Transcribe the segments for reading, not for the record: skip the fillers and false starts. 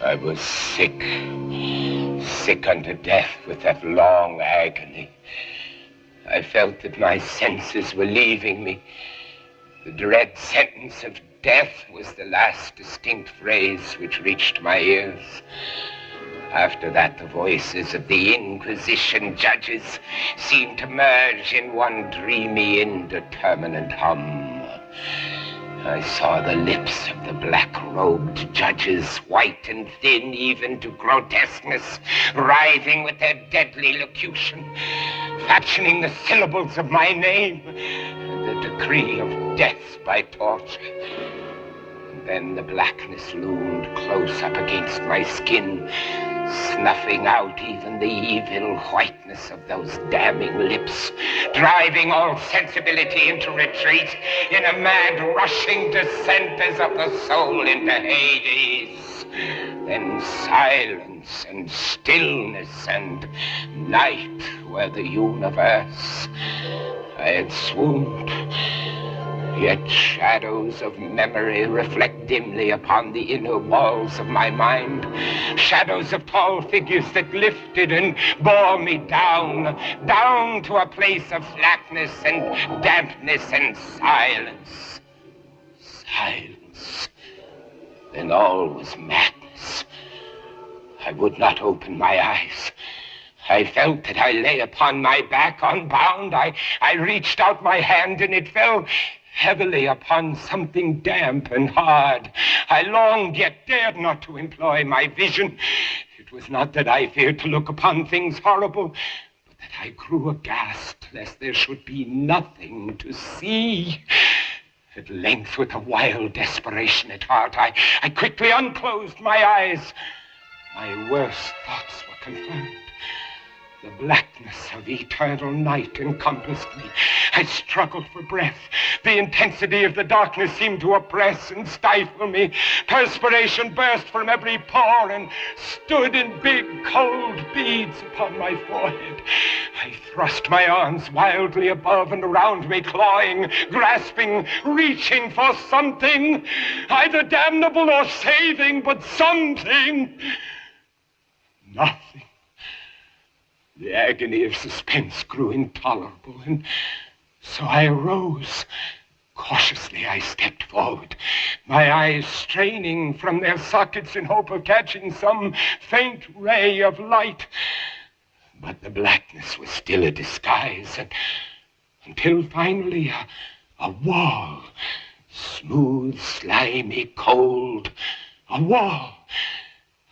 I was sick unto death with that long agony. I felt that my senses were leaving me. The dread sentence of death was the last distinct phrase which reached my ears. After that, the voices of the Inquisition judges seemed to merge in one dreamy, indeterminate hum. I saw the lips of the black-robed judges, white and thin even to grotesqueness, writhing with their deadly locution, fashioning the syllables of my name and the decree of death by torture. And then the blackness loomed close up against my skin, snuffing out even the evil whiteness of those damning lips, driving all sensibility into retreat in a mad rushing descent as of the soul into Hades. Then silence and stillness and night were the universe. I had swooned. Yet shadows of memory reflect dimly upon the inner walls of my mind. Shadows of tall figures that lifted and bore me down to a place of flatness and dampness and silence. Silence. Then all was madness. I would not open my eyes. I felt that I lay upon my back unbound. I reached out my hand and it fell heavily upon something damp and hard. I longed, yet dared not to employ my vision. It was not that I feared to look upon things horrible, but that I grew aghast lest there should be nothing to see. At length, with a wild desperation at heart, I quickly unclosed my eyes. My worst thoughts were confirmed. The blackness of eternal night encompassed me. I struggled for breath. The intensity of the darkness seemed to oppress and stifle me. Perspiration burst from every pore and stood in big, cold beads upon my forehead. I thrust my arms wildly above and around me, clawing, grasping, reaching for something, either damnable or saving, but something. Nothing. The agony of suspense grew intolerable, and so I arose. Cautiously, I stepped forward, my eyes straining from their sockets in hope of catching some faint ray of light. But the blackness was still a disguise, and until finally a wall, smooth, slimy, cold, a wall.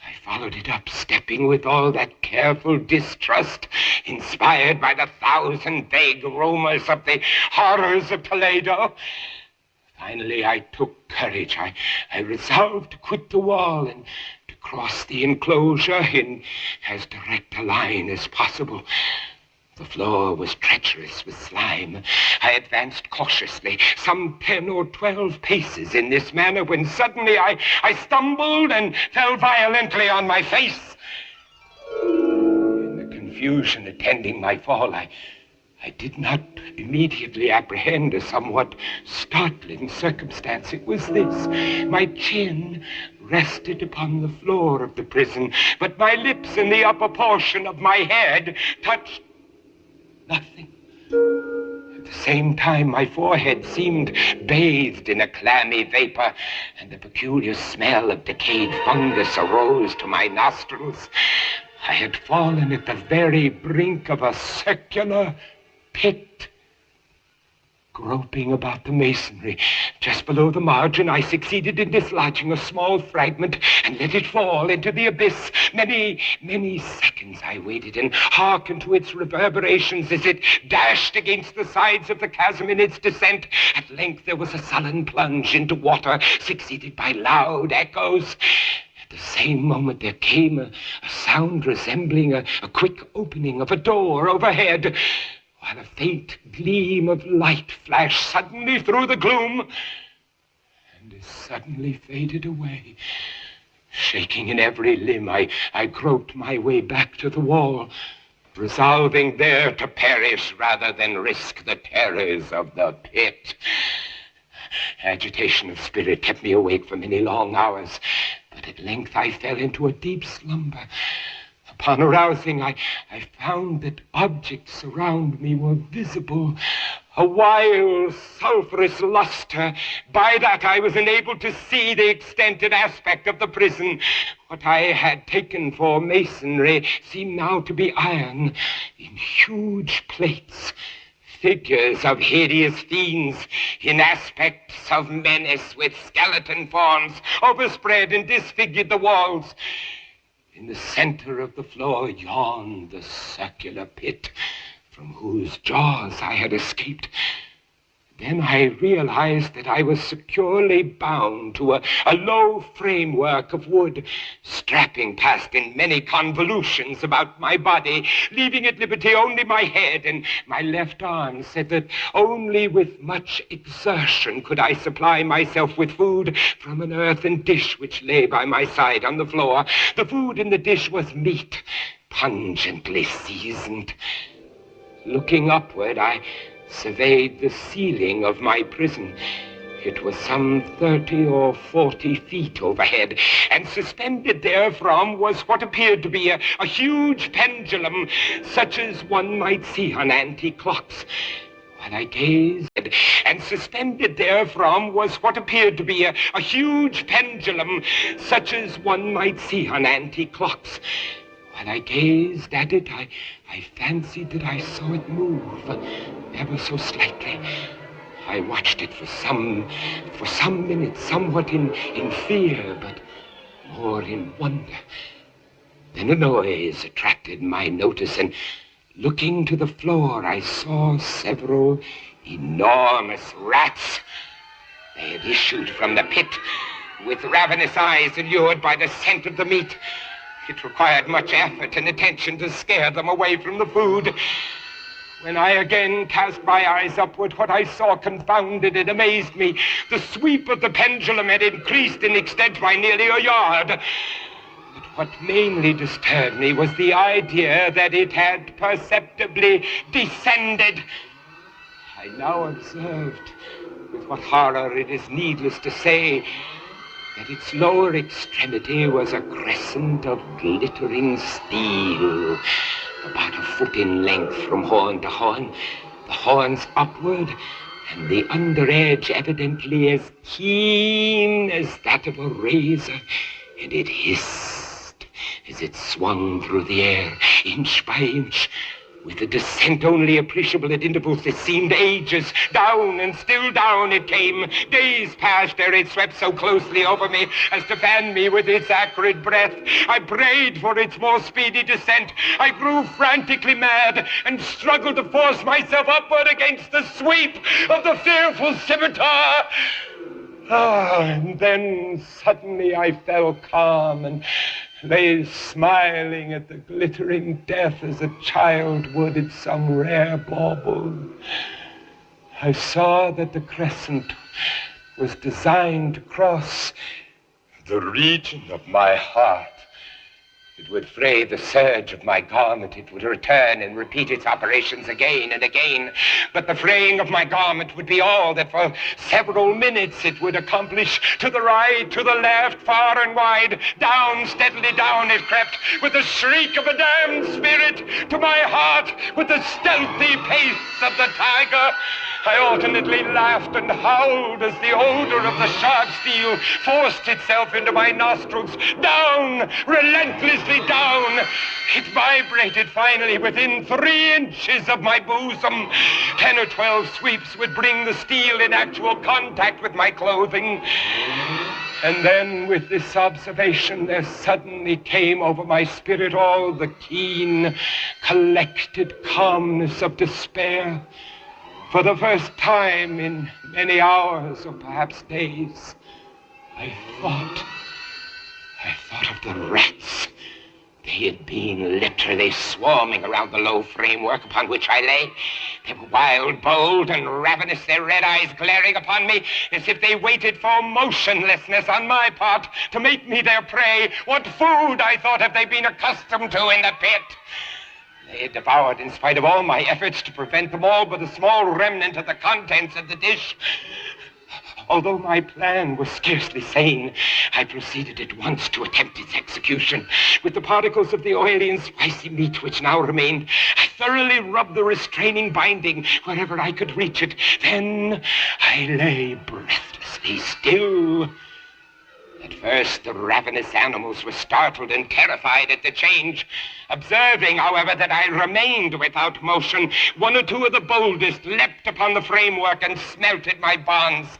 I followed it up, stepping with all that careful distrust inspired by the thousand vague rumors of the horrors of Toledo. Finally, I took courage. I resolved to quit the wall and to cross the enclosure in as direct a line as possible. The floor was treacherous with slime. I advanced cautiously, some 10 or 12 paces in this manner, when suddenly I stumbled and fell violently on my face. In the confusion attending my fall, I did not immediately apprehend a somewhat startling circumstance. It was this. My chin rested upon the floor of the prison, but my lips and the upper portion of my head touched nothing. At the same time, my forehead seemed bathed in a clammy vapor, and a peculiar smell of decayed fungus arose to my nostrils. I had fallen at the very brink of a circular pit. Groping about the masonry, just below the margin, I succeeded in dislodging a small fragment and let it fall into the abyss. Many seconds I waited and hearkened to its reverberations as it dashed against the sides of the chasm in its descent. At length there was a sullen plunge into water, succeeded by loud echoes. At the same moment there came a sound resembling a quick opening of a door overhead, while a faint gleam of light flashed suddenly through the gloom and as suddenly faded away. Shaking in every limb, I groped my way back to the wall, resolving there to perish rather than risk the terrors of the pit. Agitation of spirit kept me awake for many long hours, but But at length I fell into a deep slumber. Upon arousing, I found that objects around me were visible, a wild, sulphurous luster. By that I was enabled to see the extent and aspect of the prison. What I had taken for masonry seemed now to be iron in huge plates. Figures of hideous fiends in aspects of menace with skeleton forms overspread and disfigured the walls. In the center of the floor yawned the circular pit from whose jaws I had escaped. Then I realized that I was securely bound to a low framework of wood, strapping past in many convolutions about my body, leaving at liberty only my head and my left arm, said that only with much exertion could I supply myself with food from an earthen dish which lay by my side on the floor. The food in the dish was meat, pungently seasoned. Looking upward, I surveyed the ceiling of my prison. It was some 30 or 40 feet overhead, and suspended therefrom was what appeared to be a huge pendulum, such as one might see on antique clocks. While I gazed, and suspended therefrom was what appeared to be a huge pendulum, such as one might see on antique clocks. While I gazed at it, I fancied that I saw it move, ever so slightly. I watched it for some minutes, somewhat in fear, but more in wonder. Then a noise attracted my notice, and looking to the floor, I saw several enormous rats. They had issued from the pit, with ravenous eyes allured by the scent of the meat. It required much effort and attention to scare them away from the food. When I again cast my eyes upward, what I saw confounded and amazed me. The sweep of the pendulum had increased in extent by nearly a yard. But what mainly disturbed me was the idea that it had perceptibly descended. I now observed, with what horror it is needless to say, that its lower extremity was a crescent of glittering steel, about a foot in length from horn to horn, the horns upward, and the under edge evidently as keen as that of a razor, and it hissed as it swung through the air, inch by inch, with a descent only appreciable at intervals that seemed ages. Down and still down it came. Days passed ere it swept so closely over me as to fan me with its acrid breath. I prayed for its more speedy descent. I grew frantically mad and struggled to force myself upward against the sweep of the fearful scimitar. And then suddenly I fell calm and lay smiling at the glittering death as a child would at some rare bauble. I saw that the crescent was designed to cross the region of my heart. It would fray the serge of my garment. It would return and repeat its operations again and again. But the fraying of my garment would be all that for several minutes it would accomplish. To the right, to the left, far and wide, down, steadily down it crept, with the shriek of a damned spirit, to my heart, with the stealthy pace of the tiger. I alternately laughed and howled as the odor of the sharp steel forced itself into my nostrils. Down, relentlessly down. It vibrated finally within 3 inches of my bosom. 10 or 12 sweeps would bring the steel in actual contact with my clothing. And then with this observation, there suddenly came over my spirit all the keen, collected calmness of despair. For the first time in many hours, or perhaps days, I thought of the rats. They had been literally swarming around the low framework upon which I lay. They were wild, bold, and ravenous, their red eyes glaring upon me as if they waited for motionlessness on my part to make me their prey. What food, I thought, have they been accustomed to in the pit? They had devoured, in spite of all my efforts to prevent them, all but a small remnant of the contents of the dish. Although my plan was scarcely sane, I proceeded at once to attempt its execution. With the particles of the oily and spicy meat which now remained, I thoroughly rubbed the restraining binding wherever I could reach it. Then I lay breathlessly still. At first, the ravenous animals were startled and terrified at the change. Observing, however, that I remained without motion, one or two of the boldest leapt upon the framework and smelt at my bonds.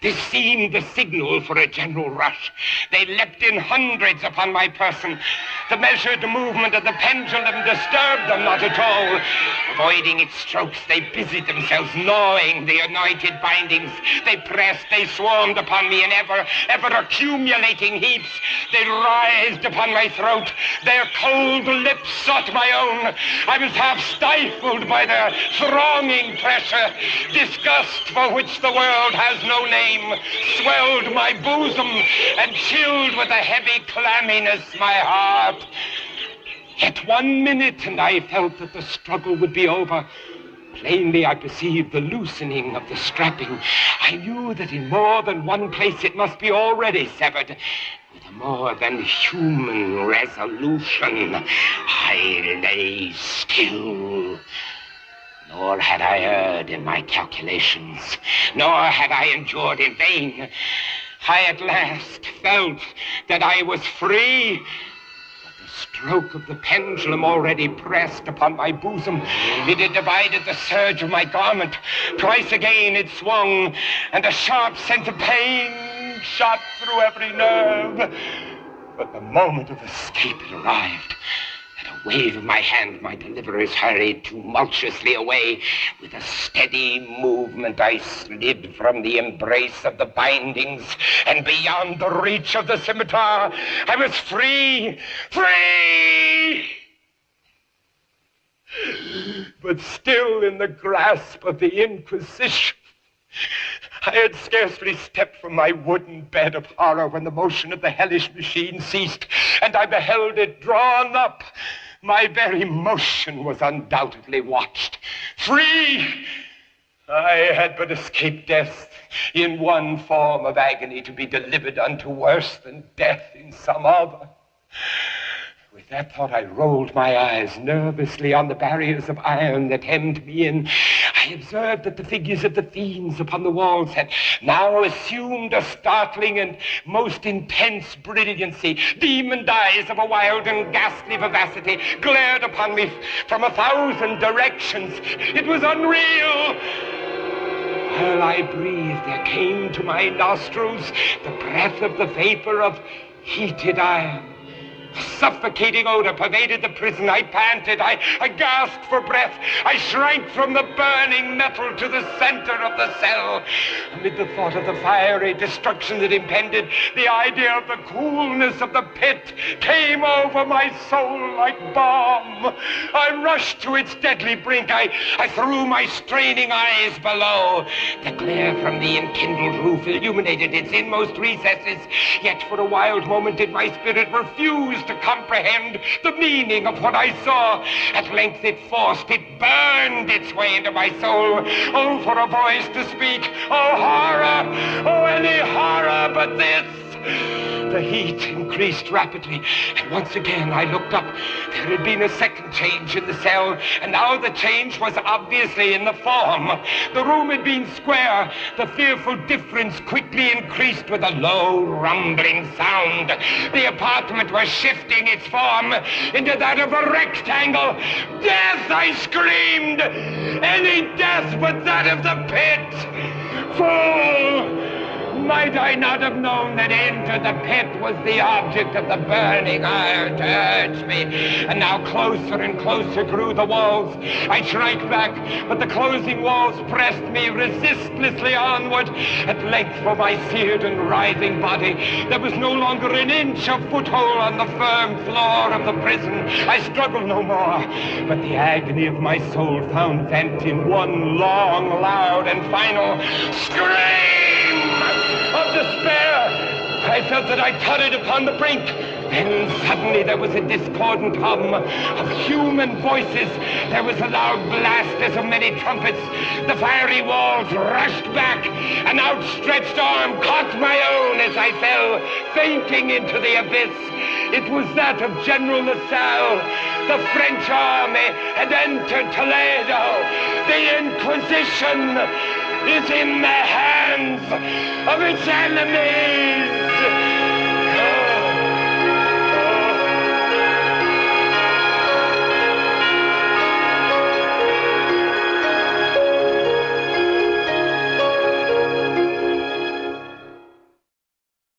This seemed the signal for a general rush. They leapt in hundreds upon my person. The measured movement of the pendulum disturbed them not at all. Avoiding its strokes, they busied themselves gnawing the anointed bindings. They pressed, they swarmed upon me in ever accumulating heaps. They writhed upon my throat. Their cold lips sought my own. I was half stifled by their thronging pressure. Disgust, for which the world has no name, swelled my bosom and chilled with a heavy clamminess my heart. Yet 1 minute, and I felt that the struggle would be over. Plainly, I perceived the loosening of the strapping. I knew that in more than one place it must be already severed. With a more than human resolution, I lay still. Nor had I erred in my calculations, nor had I endured in vain. I at last felt that I was free. But the stroke of the pendulum already pressed upon my bosom. It had divided the serge of my garment. Twice again it swung, and a sharp sense of pain shot through every nerve. But the moment of escape had arrived. At a wave of my hand, my deliverers hurried tumultuously away. With a steady movement, I slid from the embrace of the bindings and beyond the reach of the scimitar. I was free! Free! But still in the grasp of the Inquisition. I had scarcely stepped from my wooden bed of horror when the motion of the hellish machine ceased, and I beheld it drawn up. My very motion was undoubtedly watched. Free! I had but escaped death in one form of agony, to be delivered unto worse than death in some other. With that thought, I rolled my eyes nervously on the barriers of iron that hemmed me in. I observed that the figures of the fiends upon the walls had now assumed a startling and most intense brilliancy. Demon eyes of a wild and ghastly vivacity glared upon me from 1,000 directions. It was unreal. While I breathed, there came to my nostrils the breath of the vapor of heated iron. A suffocating odor pervaded the prison. I panted. I gasped for breath. I shrank from the burning metal to the center of the cell. Amid the thought of the fiery destruction that impended, the idea of the coolness of the pit came over my soul like balm. I rushed to its deadly brink. I threw my straining eyes below. The glare from the enkindled roof illuminated its inmost recesses. Yet for a wild moment did my spirit refuse to comprehend the meaning of what I saw. At length it burned its way into my soul. Oh, for a voice to speak. Oh, horror! Oh, any horror but this! The heat increased rapidly, and once again I looked up. There had been a second change in the cell, and now the change was obviously in the form. The room had been square. The fearful difference quickly increased with a low, rumbling sound. The apartment was shifting its form into that of a rectangle. Death, I screamed! Any death but that of the pit! Fool! Might I not have known that into the pit was the object of the burning iron to urge me? And now closer and closer grew the walls. I shrank back, but the closing walls pressed me resistlessly onward. At length, for my seared and writhing body, there was no longer an inch of foothold on the firm floor of the prison. I struggled no more, but the agony of my soul found vent in one long, loud, and final scream of despair. I felt that I tottered upon the brink. Then suddenly there was a discordant hum of human voices. There was a loud blast as of many trumpets. The fiery walls rushed back. An outstretched arm caught my own as I fell, fainting into the abyss. It was that of General LaSalle. The French army had entered Toledo. The Inquisition is in the hands of its enemies.